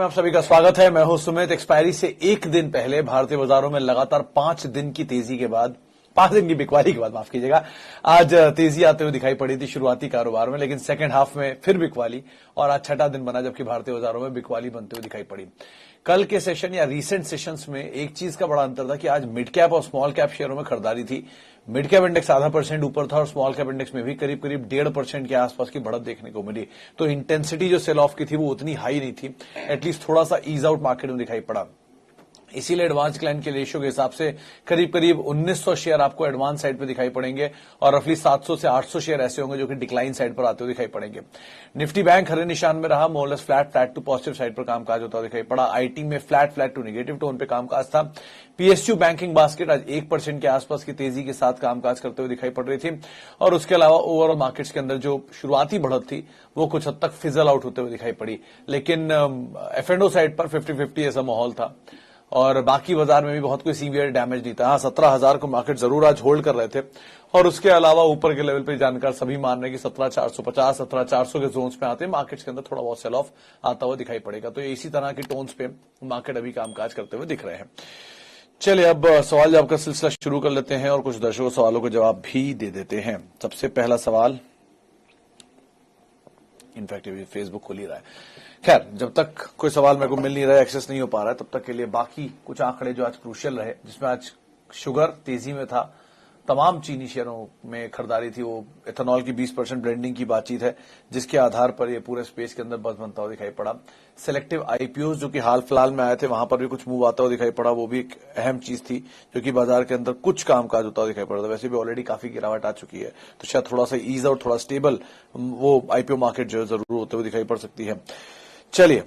में आप सभी का स्वागत है। मैं हूं सुमित। एक्सपायरी से एक दिन पहले भारतीय बाजारों में लगातार 5 दिन की तेजी के बाद, 5 दिन की बिकवाली के बाद, माफ कीजिएगा, आज तेजी आते हुए दिखाई पड़ी थी शुरुआती कारोबार में, लेकिन सेकंड हाफ में फिर बिकवाली और आज छठा दिन बना जबकि भारतीय बाजारों में बिकवाली बनते हुए दिखाई पड़ी। कल के सेशन या रीसेंट सेशंस में एक चीज का बड़ा अंतर था कि आज मिड कैप और स्मॉल कैप शेयरों में खरीदारी थी। मिड कैप इंडेक्स आधा % ऊपर था और स्मॉल कैप इंडेक्स में भी करीब करीब 1.5% के आसपास की बढ़त देखने को मिली। तो इंटेंसिटी जो सेल ऑफ की थी वो उतनी हाई नहीं थी, एटलीस्ट थोड़ा सा ईज आउट मार्केट में दिखाई पड़ा। इसीलिए एडवांस क्लाइंट के रेशियो के हिसाब से करीब करीब 1900 शेयर आपको एडवांस साइड पे दिखाई पड़ेंगे और रफली 700 से 800 शेयर ऐसे होंगे जो कि डिक्लाइन साइड पर आते हुए दिखाई पड़ेंगे। निफ्टी बैंक हरे निशान में रहा, मोरलेस फ्लैट टू पॉजिटिव साइड पर कामकाज होता दिखाई पड़ा। आईटी में फ्लैट टू नेगेटिव टोन पे कामकाज था। पीएसयू बैंकिंग बास्केट आज 1% के आसपास की तेजी के साथ कामकाज करते हुए दिखाई पड़ रही थी और उसके अलावा ओवरऑल मार्केट्स के अंदर जो शुरुआती बढ़त थी वो कुछ हद तक फिजल आउट होते हुए दिखाई पड़ी। लेकिन एफ&ओ साइड पर 50-50 ऐसा माहौल था और बाकी बाजार में भी बहुत कोई सीवियर डैमेज नहीं था। हाँ, 17,000 को मार्केट जरूर आज होल्ड कर रहे थे और उसके अलावा ऊपर के लेवल पे जानकार सभी मान रहे हैं कि 17,450 17,400 के जोन्स पे आते हैं मार्केट्स के अंदर थोड़ा बहुत सेल ऑफ आता हुआ दिखाई पड़ेगा। तो इसी तरह की टोन्स पे मार्केट अभी कामकाज करते हुए दिख रहे हैं। चलिए अब सवाल जवाब का सिलसिला शुरू कर लेते हैं और कुछ दर्शकों सवालों के जवाब भी दे देते हैं। सबसे पहला सवाल, इनफैक्ट ये फेसबुक खुल ही रहा है। खैर, जब तक कोई सवाल मेरे को मिल नहीं रहा है, एक्सेस नहीं हो पा रहा है, तब तक के लिए बाकी कुछ आंकड़े जो आज क्रूशियल रहे, जिसमें आज शुगर तेजी में था, तमाम चीनी शेयरों में खरीदारी थी। वो एथेनॉल की 20% ब्लेंडिंग की बातचीत है जिसके आधार पर ये पूरे स्पेस के अंदर बस बनता हुआ दिखाई पड़ा। सिलेक्टिव आईपीओ जो कि हाल फिलहाल में आए थे, वहां पर भी कुछ मूव आता हुआ दिखाई पड़ा। वो भी एक अहम चीज थी जो कि बाजार के अंदर कुछ कामकाज होता हुआ दिखाई पड़ा था। वैसे भी ऑलरेडी काफी गिरावट आ चुकी है, तो शायद थोड़ा सा ईज आउट, थोड़ा स्टेबल वो आईपीओ मार्केट जो है जरूर होते हुए दिखाई पड़ सकती है। चलिए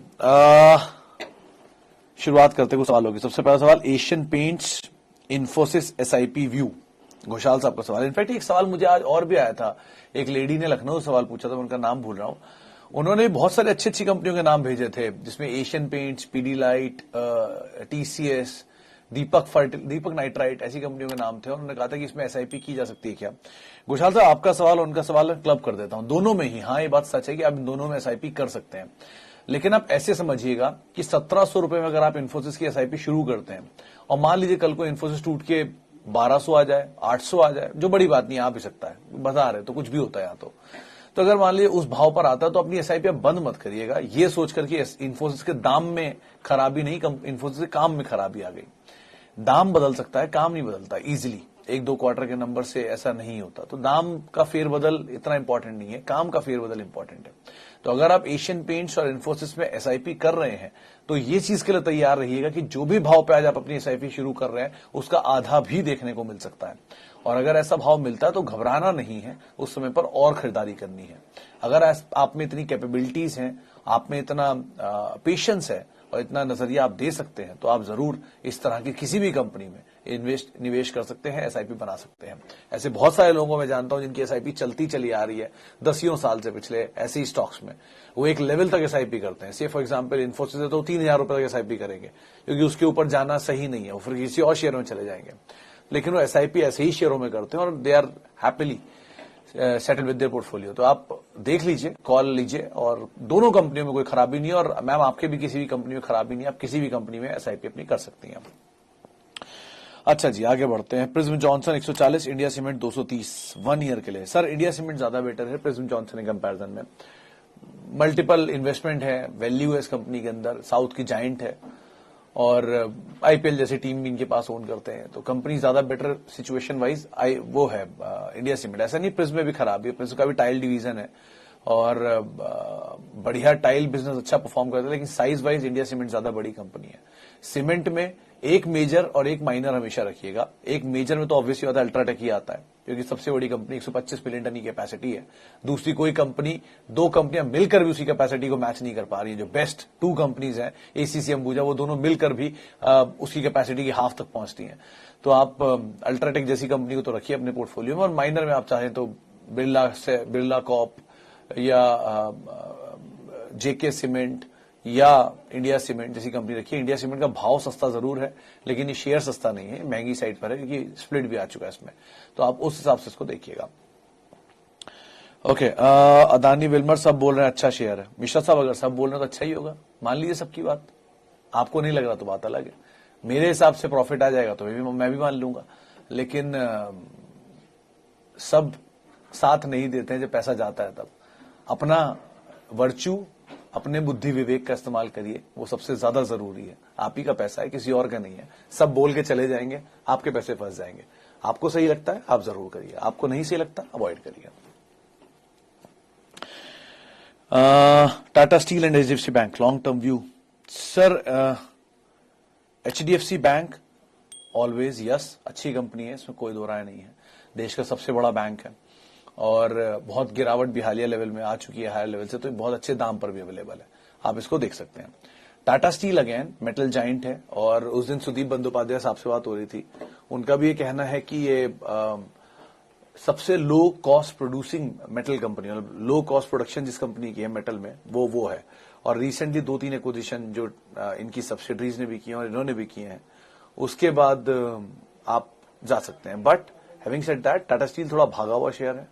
शुरुआत करते हैं कुछ सवालों की। सबसे पहला सवाल, Asian paints Infosys SIP view, Ghoshal साहब का सवाल। इनफैक्ट एक सवाल मुझे आज और भी आया था, एक लेडी ने लखनऊ सवाल पूछा था, मैं उनका नाम भूल रहा हूं। उन्होंने बहुत सारे अच्छी कंपनियों के नाम भेजे थे जिसमें एशियन पेंट्स, पीडीलाइट, टीसीएस, दीपक नाइट्राइट, ऐसी कंपनियों के नाम थे। उन्होंने कहा था कि इसमें एसआईपी की जा सकती है क्या। घोषाल साहब, आपका सवाल और उनका सवाल क्लब कर देता हूं, दोनों में ही। हाँ, ये बात सच है कि आप दोनों में एसआईपी कर सकते हैं, लेकिन आप ऐसे समझिएगा कि 1700 रुपए में अगर आप इन्फोसिस की एसआईपी शुरू करते हैं और मान लीजिए कल को इन्फोसिस टूट के 1200 आ जाए, 800 आ जाए, जो बड़ी बात नहीं, आ भी सकता है, बाजार है तो कुछ भी होता है यहाँ तो अगर मान लीजिए उस भाव पर आता है तो अपनी एसआईपी आप बंद मत करिएगा ये सोचकर कि इन्फोसिस के दाम में खराबी नहीं, इन्फोसिस के काम में खराबी आ गई। दाम बदल सकता है, काम नहीं बदलता इजीली। 1-2 क्वार्टर के नंबर से ऐसा नहीं होता। तो दाम का फेरबदल इतना इंपॉर्टेंट नहीं है, काम का फेरबदल इंपॉर्टेंट है। तो अगर आप एशियन पेंट्स और इन्फोसिस में एसआईपी कर रहे हैं तो ये चीज के लिए तैयार रहिएगा कि जो भी भाव पे आज आप अपनी एसआईपी शुरू कर रहे हैं उसका आधा भी देखने को मिल सकता है। और अगर ऐसा भाव मिलता है तो घबराना नहीं है, उस समय पर और खरीदारी करनी है। अगर आप में इतनी कैपेबिलिटीज हैं, आप में इतना पेशेंस है और इतना नजरिया आप दे सकते हैं तो आप जरूर इस तरह की किसी भी कंपनी में निवेश कर सकते हैं, एसआईपी बना सकते हैं। ऐसे बहुत सारे लोगों में जानता हूं जिनकी एसआईपी चलती चली आ रही है 10 साल से, पिछले ऐसे ही स्टॉक्स में वो एक लेवल तक एसआईपी करते हैं। से फॉर एग्जांपल इन्फोसिस है तो 3,000 रुपए तक एसआईपी करेंगे क्योंकि उसके ऊपर जाना सही नहीं है, वो फिर किसी और शेयर में चले जाएंगे। लेकिन वो एसआईपी ऐसे ही शेयरों में करते हैं और they are happily settle with their portfolio. तो आप देख लीजिए, कॉल लीजिए, और दोनों कंपनियों में कोई खराबी नहीं है और मैम आपके भी किसी भी कंपनी में खराबी नहीं है, आप किसी भी कंपनी में एसआईपी अपनी कर सकती हैं। अच्छा जी, आगे बढ़ते हैं। Prism Johnson 140, India cement 230 1 year के लिए। सर, इंडिया सीमेंट ज्यादा बेटर है प्रिज्म जॉनसन के कंपैरिजन में। मल्टीपल इन्वेस्टमेंट है, वैल्यू है इस कंपनी के अंदर, साउथ की जाइंट है और आईपीएल जैसी टीम भी इनके पास ओन करते हैं, तो कंपनी ज्यादा बेटर सिचुएशन वाइज वो है इंडिया सीमेंट। ऐसा नहीं प्रिज्म में भी खराब है, प्रिज्म का भी टाइल डिवीजन है और बढ़िया टाइल बिजनेस अच्छा परफॉर्म करता है, लेकिन साइज वाइज इंडिया सीमेंट ज्यादा बड़ी कंपनी है। सीमेंट में एक मेजर और एक माइनर हमेशा रखिएगा। एक मेजर में तो ऑब्वियसली होता है अल्ट्राटेक ही आता है क्योंकि सबसे बड़ी कंपनी 125 मिलियन टन की कैपेसिटी है। दूसरी कोई कंपनी, 2 कंपनियां मिलकर भी उसी कैपेसिटी को मैच नहीं कर पा रही है। जो बेस्ट 2 कंपनीज हैं, एसीसी अंबुजा, वो दोनों मिलकर भी उसकी कैपेसिटी की हाफ तक पहुंचती हैं। तो आप अल्ट्राटेक जैसी कंपनी को तो रखिए अपने पोर्टफोलियो में, और माइनर में आप चाहें तो बिरला कॉप या जेके सीमेंट या इंडिया सीमेंट जैसी कंपनी रखिए। इंडिया सीमेंट का भाव सस्ता जरूर है लेकिन ये शेयर सस्ता नहीं है, महंगी साइड पर है क्योंकि स्प्लिट भी आ चुका है इसमें, तो आप उस हिसाब से इसको देखिएगा। ओके, अदानी विल्मर सब बोल रहे हैं अच्छा शेयर है। मिश्रा साहब अगर सब बोल रहे हैं तो अच्छा ही होगा, मान लीजिए सबकी बात, आपको नहीं लग रहा तो बात अलग है। मेरे हिसाब से प्रॉफिट आ जाएगा तो मैं भी मान लूंगा, लेकिन सब साथ नहीं देते हैं। जब पैसा जाता है तब अपना वर्च्यू, अपने बुद्धि विवेक का इस्तेमाल करिए, वो सबसे ज्यादा जरूरी है। आप ही का पैसा है, किसी और का नहीं है। सब बोल के चले जाएंगे, आपके पैसे फंस जाएंगे। आपको सही लगता है आप जरूर करिए, आपको नहीं सही लगता अवॉइड करिए। Tata steel and HDFC bank long term view. Sir HDFC bank always yes, अच्छी कंपनी है, इसमें कोई दो राय नहीं है। देश का सबसे बड़ा बैंक है और बहुत गिरावट भी हालिया लेवल में आ चुकी है, हायर लेवल से, तो बहुत अच्छे दाम पर भी अवेलेबल है, आप इसको देख सकते हैं। Tata steel again metal giant है, और उस दिन सुदीप बंदोपाध्याय साहब से बात हो रही थी, उनका भी ये कहना है कि ये सबसे low cost producing metal company, मतलब लो कॉस्ट प्रोडक्शन जिस कंपनी की है मेटल में, वो है। और रिसेंटली 2-3 एक्विजिशन जो इनकी सब्सिडरीज ने भी की और इन्होंने भी किए हैं, उसके बाद आप जा सकते हैं। But having said that, Tata steel थोड़ा भागा हुआ शेयर है,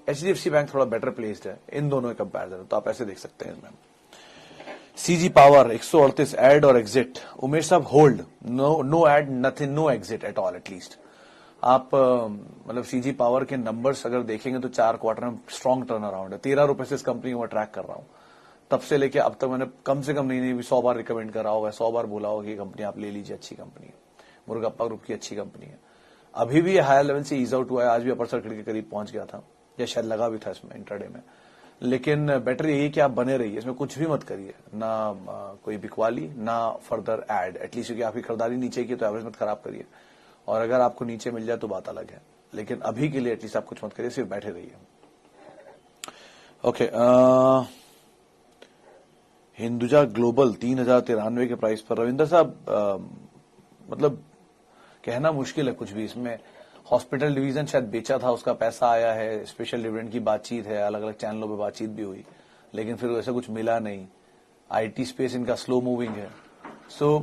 एचडीएफसी बैंक थोड़ा बेटर प्लेस्ड है, इन दोनों के कंपैरिजन, तो आप ऐसे देख सकते हैं इसमें। सीजी पावर 138 एड और एग्जिट। उमेश साहब hold, no add, nothing, no exit at all, at least आप मतलब सीजी पावर के नंबर्स अगर देखेंगे तो 4 क्वार्टर में स्ट्रॉन्ग टर्न अराउंड है। 13 रुपए से इस कंपनी को मैं ट्रैक कर रहा हूं, तब से लेके अब तक मैंने कम से कम नहीं भी 100 बार रिकमेंड करा होगा, 100 बार बोला होगा कि ये कंपनी आप ले लीजिए, अच्छी कंपनी है, मुर्गप्पा ग्रुप की अच्छी कंपनी है। अभी भी हायर लेवल से ईज आउट हुआ है, आज भी अपर सर्किट के करीब पहुंच गया था, या शायद लगा भी था इसमें इंट्राडे में। लेकिन बेटर यही कि आप बने रहिए, इसमें कुछ भी मत करिए, ना कोई बिकवाली, ना फर्दर एड, एटलीस्ट क्योंकि आपकी खरीदारी नीचे की तो एवरेज मत खराब करिए, और अगर आपको नीचे मिल जाए तो बात अलग है, लेकिन अभी के लिए एटलीस्ट आप कुछ मत करिए, सिर्फ बैठे रहिए। ओके, हिंदुजा ग्लोबल 3093 के प्राइस पर। रविंदर साहब मतलब कहना मुश्किल है कुछ भी इसमें। हॉस्पिटल डिवीजन शायद बेचा था, उसका पैसा आया है, स्पेशल डिविडेंड की बातचीत है, अलग अलग चैनलों पे बातचीत भी हुई, लेकिन फिर वैसा कुछ मिला नहीं। आईटी स्पेस इनका स्लो मूविंग है। सो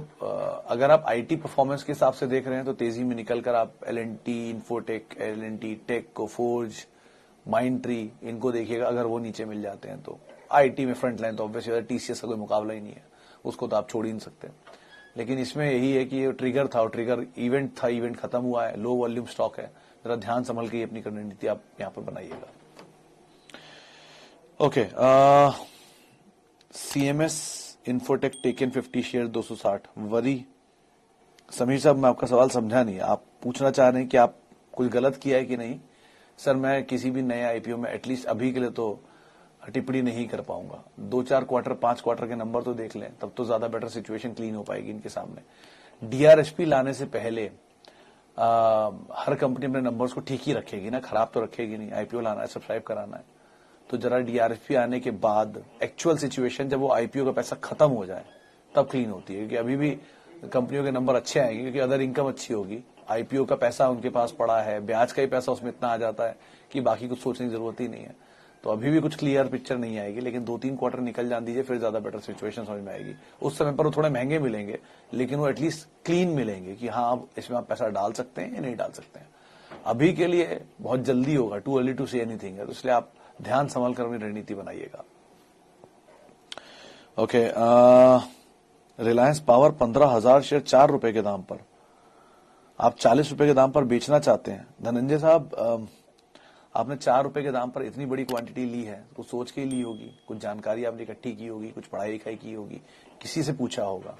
अगर आप आईटी परफॉर्मेंस के हिसाब से देख रहे हैं तो तेजी में निकलकर आप L and T, Infotech, L and T tech, Coforge, Mindtree, इनको देखिएगा। अगर वो नीचे मिल जाते हैं तो आईटी में फ्रंट लाइन तो ऑब्वियसली टीसीएस का कोई मुकाबला ही नहीं है, उसको तो आप छोड़ ही नहीं सकते। लेकिन इसमें यही है कि ये ट्रिगर था, और ट्रिगर इवेंट था, इवेंट खत्म हुआ है, लो वॉल्यूम स्टॉक है, जरा ध्यान संभल के अपनी रणनीति आप यहां पर बनाइएगा। Okay, CMS infotech taken 50 share 260 worry. Sameer साहब मैं आपका सवाल समझा नहीं, आप पूछना चाह रहे हैं कि आप कुछ गलत किया है कि नहीं। सर मैं किसी भी नए आईपीओ में एटलीस्ट अभी के लिए तो टिप्पणी नहीं कर पाऊंगा। 2-4 क्वार्टर, 5 क्वार्टर के नंबर तो देख लें, तब तो ज्यादा बेटर सिचुएशन क्लीन हो पाएगी इनके सामने। डीआरएसपी लाने से पहले हर कंपनी अपने नंबर्स को ठीक ही रखेगी ना, खराब तो रखेगी नहीं। आईपीओ लाना है, सब्सक्राइब कराना है, तो जरा डीआरएसपी आने के बाद एक्चुअल सिचुएशन, जब वो आईपीओ का पैसा खत्म हो जाए तब क्लीन होती है, क्योंकि अभी भी कंपनियों के नंबर अच्छे आएंगे, क्योंकि अदर इनकम अच्छी होगी, आईपीओ का पैसा उनके पास पड़ा है, ब्याज का ही पैसा उसमें इतना आ जाता है कि बाकी कुछ सोचने की जरूरत ही नहीं है। तो अभी भी कुछ क्लियर पिक्चर नहीं आएगी, लेकिन 2-3 क्वार्टर निकल जान दीजिए, फिर ज्यादा बेटर सिचुएशन समझ में आएगी। उस समय पर वो थोड़े महंगे मिलेंगे, लेकिन वो एटलीस्ट क्लीन मिलेंगे कि हाँ अब इसमें आप पैसा डाल सकते हैं या नहीं डाल सकते हैं। अभी के लिए बहुत जल्दी होगा, too early to say anything है, तो इसलिए आप ध्यान संभाल कर अपनी रणनीति बनाइएगा। ओके, रिलायंस पावर 15,000 शेयर 4 रुपए के दाम पर, आप 40 रुपए के दाम पर बेचना चाहते हैं। धनंजय साहब आपने 4 रुपए के दाम पर इतनी बड़ी क्वांटिटी ली है, कुछ सोच के ही ली होगी, कुछ जानकारी आपने इकट्ठी की होगी, कुछ पढ़ाई लिखाई की होगी, किसी से पूछा होगा,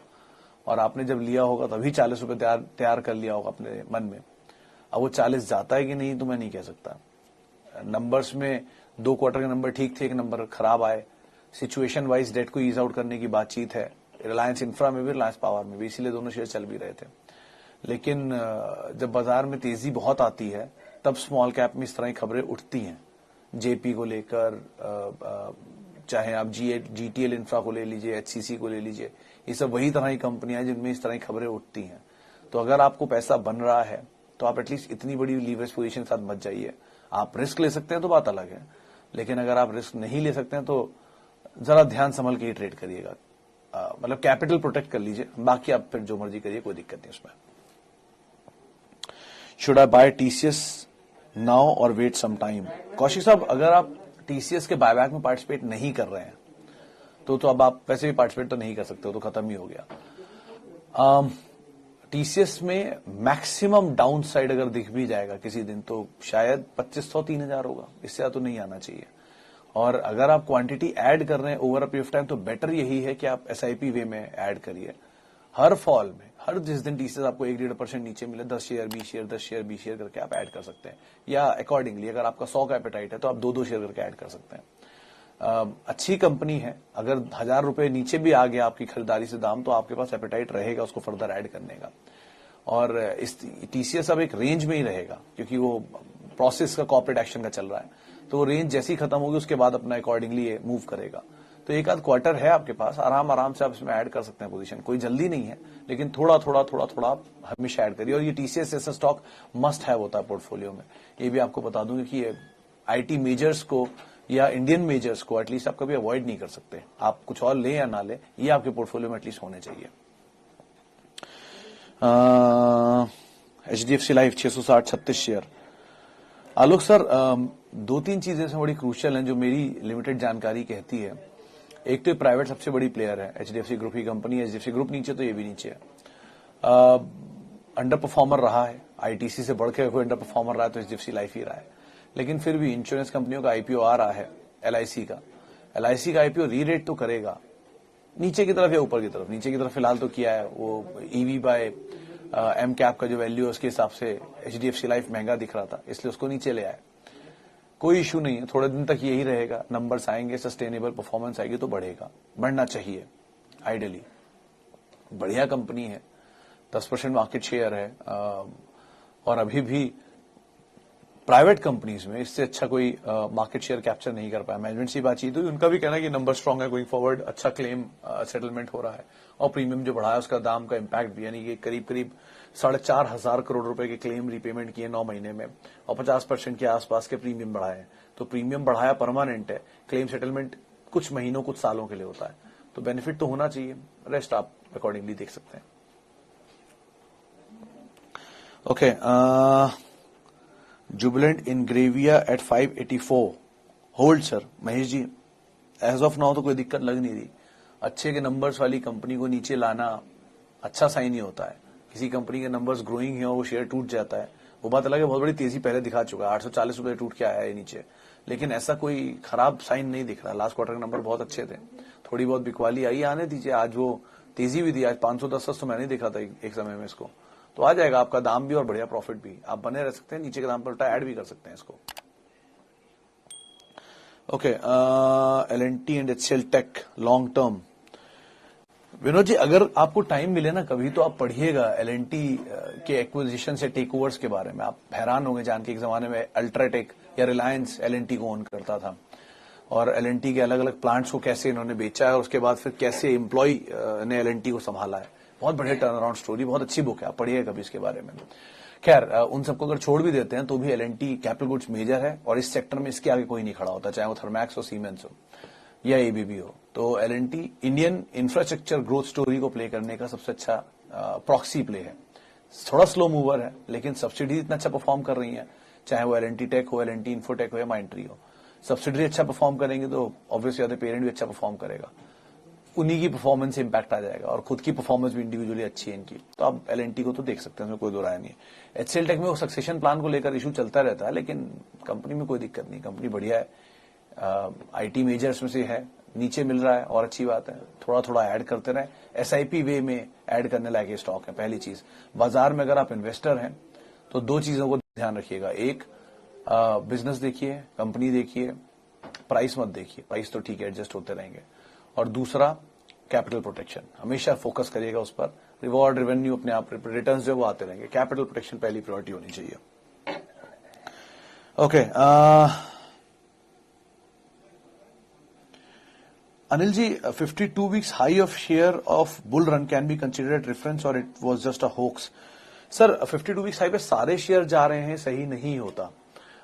और आपने जब लिया होगा तभी 40 रुपए तैयार कर लिया होगा अपने मन में। अब वो 40 जाता है कि नहीं तो मैं नहीं कह सकता। नंबर्स में 2 क्वार्टर के नंबर ठीक थे, एक नंबर खराब आए, सिचुएशन वाइज डेट को ईज आउट करने की बातचीत है, रिलायंस इंफ्रा में भी, रिलायंस पावर में भी, इसीलिए दोनों शेयर चल भी रहे थे। लेकिन जब बाजार में तेजी बहुत आती है तब स्मॉल कैप में इस तरह की खबरें उठती हैं, जेपी को लेकर, चाहे आप जीटीएल इंफ्रा को ले लीजिए, एचसीसी को ले लीजिए, ये सब वही तरह की कंपनियां जिनमें इस तरह की खबरें उठती हैं। तो अगर आपको पैसा बन रहा है तो आप एटलीस्ट इतनी बड़ी लीवरेज पोजीशन के साथ मत जाइए। आप रिस्क ले सकते हैं तो बात अलग है, लेकिन अगर आप रिस्क नहीं ले सकते हैं तो जरा ध्यान संभल के ही ट्रेड करिएगा, मतलब कैपिटल प्रोटेक्ट कर लीजिए, बाकी आप फिर जो मर्जी करिए, कोई दिक्कत नहीं उसमें। Should I buy TCS now और वेट सम टाइम? कौशिक साहब अगर आप टीसीएस के बायबैक में पार्टिसिपेट नहीं कर रहे हैं तो अब आप वैसे भी पार्टिसिपेट तो नहीं कर सकते हो, तो खत्म ही हो गया। टीसीएस में मैक्सिमम डाउन साइड अगर दिख भी जाएगा किसी दिन तो शायद 2500-3000 होगा, इससे ज्यादा तो नहीं आना चाहिए। और अगर आप क्वांटिटी ऐड कर रहे हैं over a period of time तो बेटर यही है कि आप एसआईपी वे में ऐड करिए। हर फॉल में, हर जिस दिन टीसीएस आपको 1-1.5% नीचे मिले 10 शेयर 20 शेयर 10 शेयर 20 शेयर करके आप ऐड कर सकते हैं, या अकॉर्डिंगली अगर आपका 100 का एपेटाइट है तो आप 2-2 शेयर करके ऐड कर सकते हैं। अच्छी कंपनी है, अगर 1000 रुपए नीचे भी आ गया आपकी खरीदारी से दाम तो आपके पास एपेटाइट रहेगा उसको फर्दर ऐड करने का। और इस टीसीएस अब एक रेंज में ही रहेगा क्योंकि वो प्रोसेस का कॉर्पोरेट एक्शन का चल रहा है, तो वो रेंज जैसी खत्म होगी उसके बाद अपना अकॉर्डिंगली ये मूव करेगा। तो एक आध क्वार्टर है आपके पास, आराम से आप इसमें ऐड कर सकते हैं पोजीशन, कोई जल्दी नहीं है, लेकिन थोड़ा आप हमेशा ऐड करिए। और ये टीसीएस ऐसा स्टॉक मस्ट हैव होता है पोर्टफोलियो में, ये भी आपको बता दूं कि ये आईटी मेजर्स को या इंडियन मेजर्स को एटलीस्ट आप कभी अवॉइड नहीं कर सकते। आप कुछ और ले या ना ले, ये आपके पोर्टफोलियो में एटलीस्ट होने चाहिए। HDFC life 660-36 share. Alok sir, 2-3 चीजें इसमें बड़ी क्रूशियल हैं जो मेरी लिमिटेड जानकारी कहती है। एक तो प्राइवेट सबसे बड़ी प्लेयर है, एचडीएफसी ग्रुप की कंपनी, एचडीएफसी ग्रुप नीचे तो ये भी नीचे है। अंडर परफॉर्मर रहा है, आईटीसी से बढ़ के कोई अंडर परफॉर्मर रहा है तो एचडीएफसी लाइफ ही रहा है। लेकिन फिर भी इंश्योरेंस कंपनियों का आईपीओ आ रहा है, एलआईसी का आईपीओ रीरेट तो करेगा नीचे की तरफ या ऊपर की तरफ। नीचे की तरफ फिलहाल तो किया है, वो ईवी बाय एम कैप का जो वैल्यू है उसके हिसाब से एचडीएफसी लाइफ महंगा दिख रहा था, इसलिए उसको नीचे ले आए। कोई इशू नहीं है, थोड़े दिन तक यही रहेगा, नंबर्स आएंगे, सस्टेनेबल परफॉर्मेंस आएगी तो बढ़ेगा, बढ़ना चाहिए आइडियली। बढ़िया कंपनी है, 10% मार्केट शेयर है, और अभी भी प्राइवेट कंपनीज में इससे अच्छा कोई मार्केट शेयर कैप्चर नहीं कर पाया। मैनेजमेंट से बातचीत हुई, उनका भी कहना है कि नंबर स्ट्रांग है, गोइंग फॉरवर्ड अच्छा क्लेम सेटलमेंट हो रहा है, और प्रीमियम जो बढ़ा है उसका दाम का इम्पैक्ट भी, यानी कि करीब 4,500 करोड़ रुपए के क्लेम रिपेमेंट किए 9 महीने में, और 50% के आसपास के प्रीमियम बढ़ाए हैं। तो प्रीमियम बढ़ाया परमानेंट है, क्लेम सेटलमेंट कुछ महीनों कुछ सालों के लिए होता है, तो बेनिफिट तो होना चाहिए, रेस्ट आप अकॉर्डिंगली देख सकते हैं। Okay, Jubilant Ingrevia at 584 hold sir. Mahesh ji, as of now तो कोई दिक्कत लग नहीं रही। अच्छे के नंबर्स वाली कंपनी को नीचे लाना अच्छा साइन ही होता है। किसी कंपनी के नंबर्स ग्रोइंग है और वो शेयर टूट जाता है, वो बात अलग है, बहुत बड़ी तेजी पहले दिखा चुका है, 840 रुपए टूट के आया है नीचे, लेकिन ऐसा कोई खराब साइन नहीं दिख रहा। लास्ट क्वार्टर के नंबर बहुत अच्छे थे, थोड़ी बहुत बिकवाली आई, आने दीजिए। आज वो तेजी भी दी, आज 510 तो मैंने देखा था एक समय में इसको, तो आ जाएगा आपका दाम भी और बढ़िया प्रॉफिट भी, आप बने रह सकते हैं, नीचे के दाम पर उल्टा ऐड भी कर सकते हैं इसको। Okay, L and T and HCL tech long term. Vinod ji, अगर आपको टाइम मिले ना कभी तो आप पढ़िएगा एलएनटी के एक्विजिशन से टेक ओवर्स के बारे में। आप हैरान होंगे जान के, एक जमाने में अल्ट्राटेक या रिलायंस एलएनटी को ओन करता था, और एलएनटी के अलग अलग प्लांट्स को कैसे इन्होंने बेचा है और उसके बाद फिर कैसे एम्प्लॉय ने एलएनटी को संभाला है। बहुत बढ़िया टर्न अराउंड स्टोरी, बहुत अच्छी बुक है, आप पढ़िएगा कभी इसके बारे में। खैर, उन सबको अगर छोड़ भी देते हैं तो भी एलएनटी कैपिटल गुड्स मेजर है, और इस सेक्टर में इसके आगे कोई नहीं खड़ा होता, चाहे वो थर्मैक्स हो, सीमेंस हो या एबीबी हो। तो L and T Indian infrastructure growth story को प्ले करने का सबसे अच्छा प्रॉक्सी प्ले है। थोड़ा स्लो मूवर है, लेकिन सब्सिडी इतना अच्छा परफॉर्म कर रही है, चाहे वो एलएनटी टेक हो, एलएनटी इन्फोटेक हो या माइंट्री हो। सब्सिडरी अच्छा परफॉर्म करेंगे तो ऑब्वियसली अदर पेरेंट भी अच्छा परफॉर्म करेगा, उन्हीं की परफॉर्मेंस से इंपैक्ट आ जाएगा, और खुद की परफॉर्मेंस भी इंडिविजुअली अच्छी है इनकी, तो आप एलएनटी को तो देख सकते हैं, उसमें कोई दो राय नहीं है। एचसीएल टेक में वो सक्सेशन प्लान को लेकर इशू चलता रहता है, लेकिन कंपनी में कोई दिक्कत नहीं, कंपनी बढ़िया है, आईटी मेजर्स में से है, नीचे मिल रहा है और अच्छी बात है, थोड़ा ऐड करते रहे। एसआईपी वे में ऐड करने लायक स्टॉक है। पहली चीज, बाजार में अगर आप इन्वेस्टर हैं तो 2 चीजों को ध्यान रखिएगा, एक बिजनेस देखिए, कंपनी देखिए, प्राइस मत देखिए, प्राइस तो ठीक है एडजस्ट होते रहेंगे, और दूसरा कैपिटल प्रोटेक्शन, हमेशा फोकस करिएगा उस पर। रिवॉर्ड रेवेन्यू अपने आप रिटर्न्स जो वो आते रहेंगे, कैपिटल प्रोटेक्शन पहली प्रायोरिटी होनी चाहिए। Okay, Anil ji, 52 weeks high of share of bull run can be considered reference और it was just a hoax. Sir, 52 weeks high पे सारे शेयर जा रहे हैं, सही नहीं होता।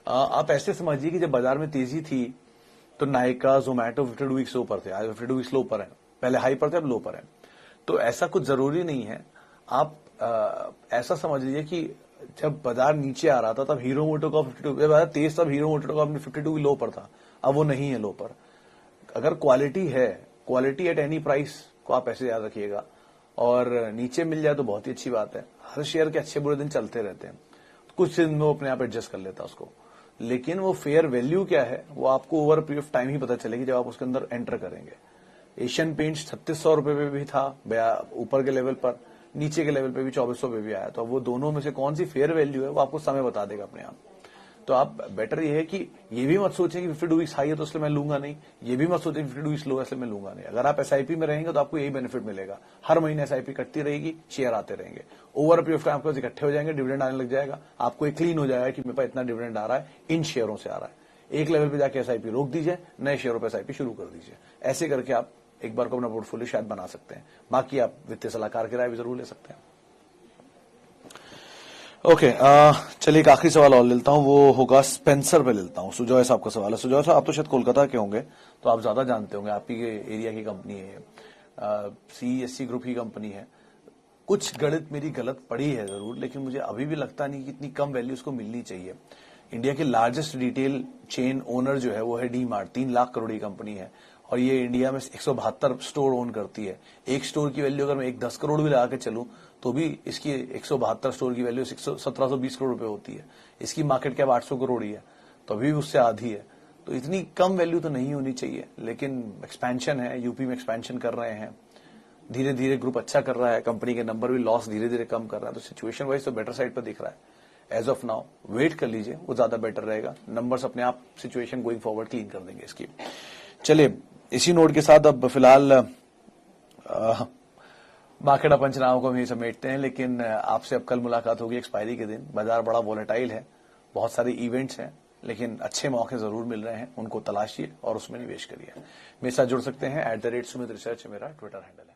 आप ऐसे समझिए कि जब बाजार में तेजी थी तो नायका, जोमैटो 52 वीक्स से ऊपर थे, आज 52 वीक्स लो पर है, पहले हाई पर थे अब लो पर है, तो ऐसा कुछ जरूरी नहीं है। आप ऐसा समझ लीजिए कि जब बाजार नीचे आ रहा था तब हीरो मोटो का 52, जब बाजार तेज तब हीरो मोटो का 52 लो पर था, अब वो नहीं है लो पर। अगर क्वालिटी है क्वालिटी एट एनी प्राइस को आप ऐसे याद रखिएगा, और नीचे मिल जाए तो बहुत ही अच्छी बात है। हर शेयर के अच्छे बुरे दिन चलते रहते हैं, कुछ दिन वो अपने आप एडजस्ट कर लेता है उसको, लेकिन वो फेयर वैल्यू क्या है वो आपको ओवर पीरियड ऑफ टाइम ही पता चलेगी जब आप उसके अंदर एंटर करेंगे। एशियन पेंट्स 3600 रुपए पे भी था ऊपर के लेवल पर, नीचे के लेवल पे भी 2400 पे भी आया, तो अब वो दोनों में से कौन सी फेयर वैल्यू है वो आपको समय बता देगा अपने आप। तो आप बेटर ये है कि ये भी मत सोचें कि 52 वीक्स हाई है तो इसलिए मैं लूंगा नहीं, ये भी मत सोचें कि 52 वीक्स लो है इसलिए मैं लूंगा नहीं। अगर आप एसआईपी में रहेंगे तो आपको यही बेनिफिट मिलेगा, हर महीने एसआईपी कटती रहेगी, शेयर आते रहेंगे, ओवर पीरियड ऑफ टाइम आपके पास इकट्ठे हो जाएंगे, डिविडेंड आने लग जाएगा, आपको एक क्लीन हो जाएगा कि मेरे पास इतना डिविडेंड आ रहा है, इन शेयरों से आ रहा है। एक लेवल पे जाके एसआईपी रोक दीजिए, नए शेयरों पर एसआईपी शुरू कर दीजिए। ऐसे करके आप एक बार को अपना पोर्टफोलियो शायद बना सकते हैं। बाकी आप वित्तीय सलाहकार की राय भी जरूर ले सकते हैं। ओके, चलिए एक आखिरी सवाल और लेता हूं, वो होगा स्पेंसर पे लेता हूं। सुजॉय साहब का सवाल है। सुजॉय साहब आप तो शायद कोलकाता के होंगे, तो आप ज्यादा जानते होंगे, आप ही के एरिया की कंपनी है, CESC ग्रुप की कंपनी है। कुछ गणित मेरी गलत पड़ी है जरूर, लेकिन मुझे अभी भी लगता नहीं कि इतनी कम वैल्यू उसको मिलनी चाहिए। इंडिया की लार्जेस्ट रिटेल चेन ओनर जो है वो है डी मार्ट, 3 लाख करोड़ की कंपनी है, और ये इंडिया में 172 स्टोर ओन करती है। एक स्टोर की वैल्यू अगर मैं 10 करोड़ भी लगा के चलूं तो भी इसकी 172 स्टोर की वैल्यू 1720 करोड़ रुपए होती है। इसकी मार्केट कैप 800 करोड़ ही है, तो अभी भी उससे आधी है। तो इतनी कम वैल्यू तो नहीं होनी चाहिए, लेकिन एक्सपेंशन है, यूपी में एक्सपेंशन कर रहे हैं, धीरे धीरे ग्रुप अच्छा कर रहा है, कंपनी के नंबर भी लॉस धीरे धीरे कम कर रहा है, तो सिचुएशन वाइज तो बेटर साइड पर दिख रहा है। एज ऑफ नाउ वेट कर लीजिए, वो ज्यादा बेटर रहेगा। नंबर्स अपने आप सिचुएशन गोइंग फॉरवर्ड क्लीन कर देंगे इसकी। चलिए इसी नोट के साथ अब फिलहाल मार्केट पंचनामों को हम ही समेटते हैं, लेकिन आपसे अब कल मुलाकात होगी एक्सपायरी के दिन। बाजार बड़ा वोलेटाइल है, बहुत सारे इवेंट्स हैं, लेकिन अच्छे मौके जरूर मिल रहे हैं, उनको तलाशिए और उसमें निवेश करिए। मेरे साथ जुड़ सकते हैं @सुमित रिसर्च मेरा ट्विटर हैंडल है।